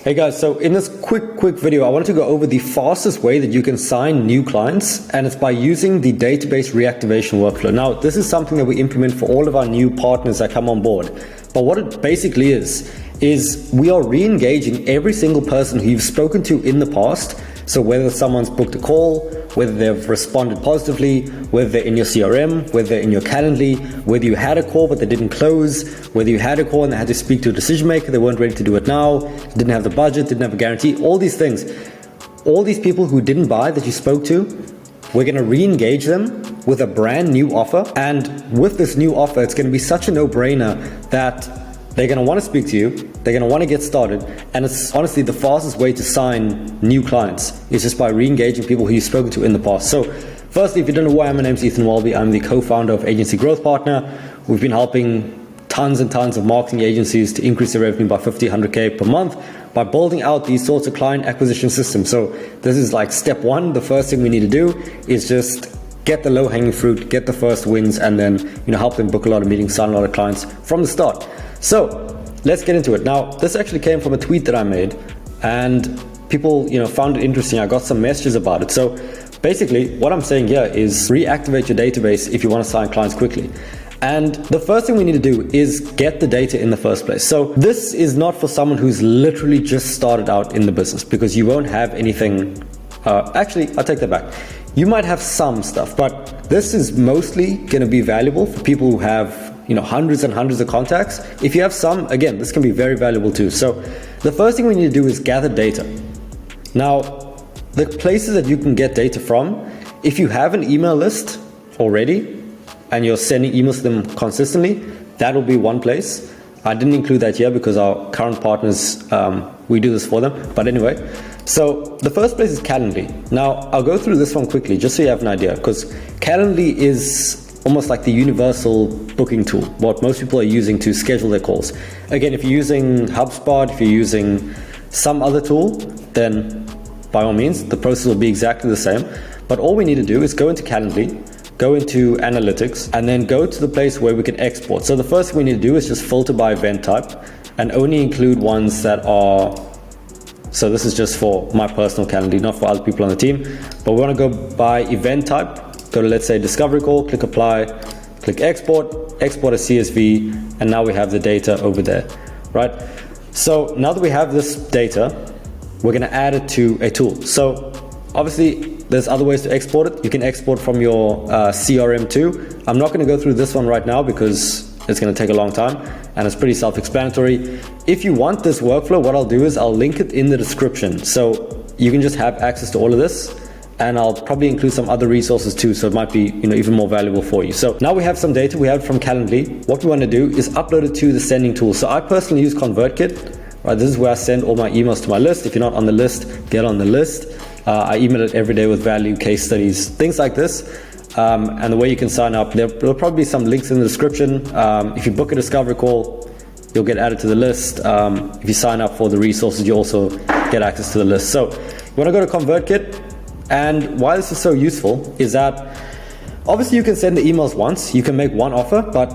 Hey guys, so in this quick video, I wanted to go over the fastest way that you can sign new clients, and it's by using the database reactivation workflow. Now, this is something that we implement for all of our new partners that come on board. But what it basically is we are re-engaging every single person who you've spoken to in the past. So whether someone's booked a call, whether they've responded positively, whether they're in your CRM, whether they're in your Calendly, whether you had a call but they didn't close, whether you had a call and they had to speak to a decision maker, they weren't ready to do it now, didn't have the budget, didn't have a guarantee, all these things. All these people who didn't buy that you spoke to, we're going to re-engage them with a brand new offer. And with this new offer, it's going to be such a no-brainer that they're going to want to speak to you, they're going to want to get started, and it's honestly the fastest way to sign new clients is just by re-engaging people who you've spoken to in the past. So firstly, if you don't know who I am, my name is Ethan Welby. I'm the co-founder of Agency Growth Partner. We've been helping tons and tons of marketing agencies to increase their revenue by 50, 100K per month by building out these sorts of client acquisition systems. So this is like step one. The first thing we need to do is just get the low-hanging fruit, get the first wins, and then help them book a lot of meetings, sign a lot of clients from the start. So let's get into it. Now, this actually came from a tweet that I made, and people found it interesting. I got some messages about it. So basically what I'm saying here is reactivate your database if you want to sign clients quickly. And the first thing we need to do is get the data in the first place. So this is not for someone who's literally just started out in the business, because you won't have anything. Actually, I'll take that back. You might have some stuff, but this is mostly going to be valuable for people who have hundreds and hundreds of contacts. If you have some, again, this can be very valuable too. So the first thing we need to do is gather data. Now, the places that you can get data from, if you have an email list already and you're sending emails to them consistently, that'll be one place. I didn't include that here because our current partners, we do this for them. But anyway, so the first place is Calendly. Now, I'll go through this one quickly just so you have an idea, because Calendly is almost like the universal booking tool, what most people are using to schedule their calls. Again, if you're using HubSpot, if you're using some other tool, then by all means, the process will be exactly the same. But all we need to do is go into Calendly, go into analytics, and then go to the place where we can export. So the first thing we need to do is just filter by event type and only include ones that are, so this is just for my personal Calendly, not for other people on the team, but we want to go by event type. Go to, let's say, discovery call, click apply, click export as CSV, and now we have the data over there, right? So now that we have this data, we're going to add it to a tool. So obviously there's other ways to export it. You can export from your CRM too. I'm not going to go through this one right now because it's going to take a long time and it's pretty self-explanatory. If you want this workflow, what I'll do is I'll link it in the description. So you can just have access to all of this. And I'll probably include some other resources too, so it might be even more valuable for you. So now we have some data we have from Calendly. What we want to do is upload it to the sending tool. So I personally use ConvertKit. Right, this is where I send all my emails to my list. If you're not on the list, get on the list. I email it every day with value, case studies, things like this. And the way you can sign up, there'll probably be some links in the description. If you book a discovery call, you'll get added to the list. If you sign up for the resources, you also get access to the list. So you want to go to ConvertKit. And why this is so useful is that obviously you can send the emails once, you can make one offer, but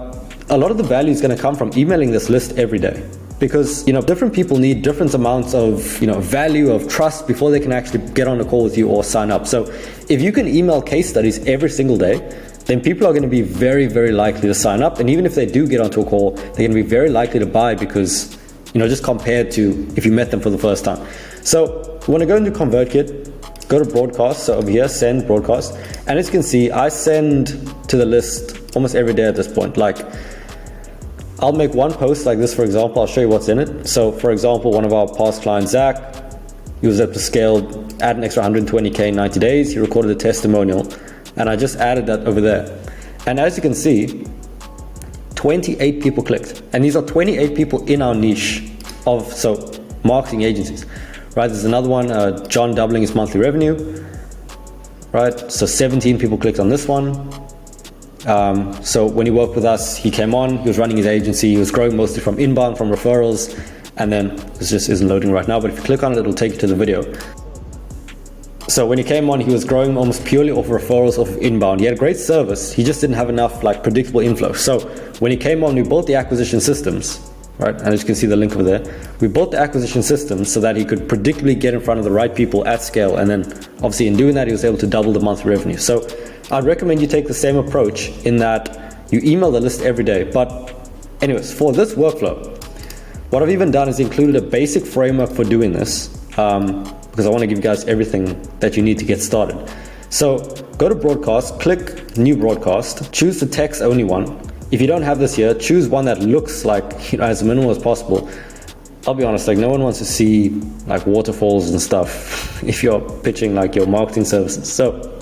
a lot of the value is going to come from emailing this list every day, because different people need different amounts of value, of trust before they can actually get on a call with you or sign up. So if you can email case studies every single day, then people are going to be very, very likely to sign up. And even if they do get onto a call, they're going to be very likely to buy because just compared to if you met them for the first time. So you want to go into ConvertKit, go to broadcast, so over here, send broadcast. And as you can see, I send to the list almost every day at this point. Like, I'll make one post like this, for example. I'll show you what's in it. So for example, one of our past clients, Zach, he was able to scale, add an extra 120K in 90 days. He recorded a testimonial, and I just added that over there. And as you can see, 28 people clicked. And these are 28 people in our niche of marketing agencies. Right, there's another one, John doubling his monthly revenue, right? So 17 people clicked on this one. So when he worked with us, he came on, he was running his agency, he was growing mostly from inbound, from referrals, and then this just isn't loading right now, but if you click on it, it'll take you to the video. So when he came on, he was growing almost purely off referrals, off inbound. He had a great service, he just didn't have enough predictable inflow. So when he came on, we built the acquisition systems. right? And as you can see the link over there, we built the acquisition system so that he could predictably get in front of the right people at scale. And then obviously in doing that, he was able to double the monthly revenue. So I'd recommend you take the same approach in that you email the list every day. But anyways, for this workflow, what I've even done is included a basic framework for doing this, because I want to give you guys everything that you need to get started. So go to broadcast, click new broadcast, choose the text only one. If you don't have this here, choose one that looks like, as minimal as possible. I'll be honest, like no one wants to see like waterfalls and stuff if you're pitching like your marketing services. So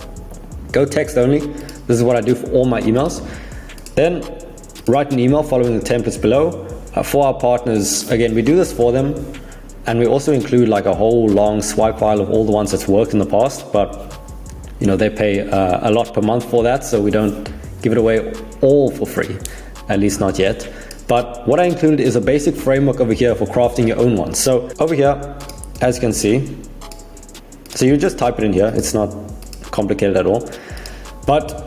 go text only. This is what I do for all my emails. Then write an email following the templates below. For our partners, again, we do this for them, and we also include like a whole long swipe file of all the ones that's worked in the past, but they pay a lot per month for that, so we don't give it away all for free, at least not yet. But what I included is a basic framework over here for crafting your own one. So over here, as you can see, so you just type it in here, it's not complicated at all. But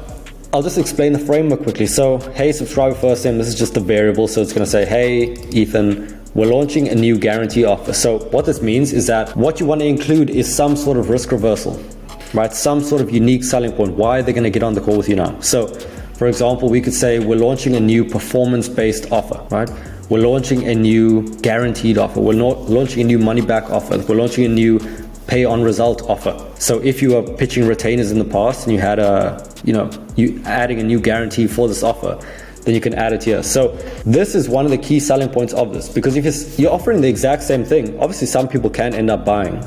I'll just explain the framework quickly. So, hey, subscriber first name, this is just a variable. So it's going to say, hey, Ethan, we're launching a new guarantee offer. So what this means is that what you want to include is some sort of risk reversal, right? Some sort of unique selling point. Why are they going to get on the call with you now? So for example, we could say we're launching a new performance-based offer, right? We're launching a new guaranteed offer. We're not launching a new money-back offer. We're launching a new pay-on-result offer. So if you were pitching retainers in the past and you had you adding a new guarantee for this offer, then you can add it here. So this is one of the key selling points of this, because if you're offering the exact same thing, obviously some people can end up buying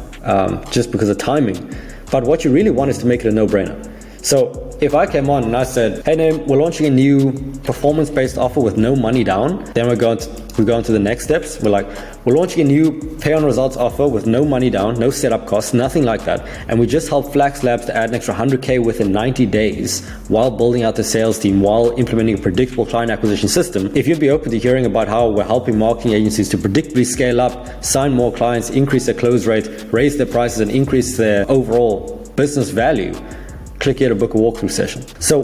just because of timing. But what you really want is to make it a no-brainer. So if I came on and I said, hey, name, we're launching a new performance-based offer with no money down, then we're going to the next steps. We're launching a new pay-on-results offer with no money down, no setup costs, nothing like that. And we just helped Flax Labs to add an extra 100K within 90 days while building out the sales team, while implementing a predictable client acquisition system. If you'd be open to hearing about how we're helping marketing agencies to predictably scale up, sign more clients, increase their close rate, raise their prices, and increase their overall business value, click here to book a walkthrough session. So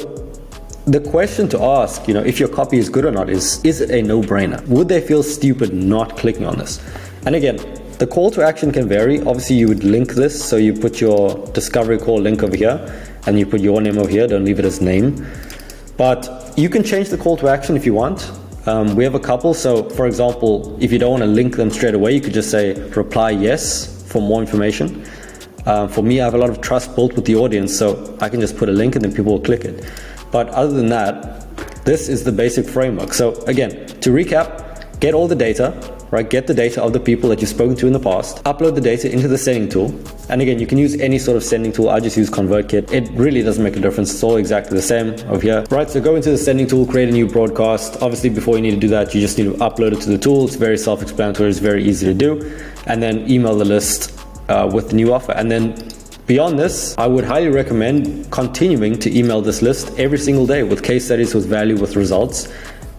the question to ask, if your copy is good or not, is it a no-brainer? Would they feel stupid not clicking on this? And again, the call to action can vary. Obviously, you would link this. So you put your discovery call link over here and you put your name over here. Don't leave it as name. But you can change the call to action if you want. We have a couple. So for example, if you don't want to link them straight away, you could just say reply yes for more information. For me, I have a lot of trust built with the audience, so I can just put a link and then people will click it. But other than that, this is the basic framework. So again, to recap, get all the data, right? Get the data of the people that you've spoken to in the past, upload the data into the sending tool. And again, you can use any sort of sending tool. I just use ConvertKit. It really doesn't make a difference. It's all exactly the same over here. Right, so go into the sending tool, create a new broadcast. Obviously, before you need to do that, you just need to upload it to the tool. It's very self-explanatory. It's very easy to do. And then email the list with the new offer. And then beyond this, I would highly recommend continuing to email this list every single day with case studies, with value, with results.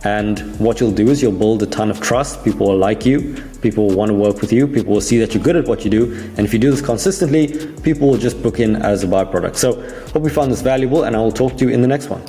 And what you'll do is you'll build a ton of trust. People will like you. People will want to work with you. People will see that you're good at what you do. And if you do this consistently, people will just book in as a byproduct. So hope you found this valuable, and I will talk to you in the next one.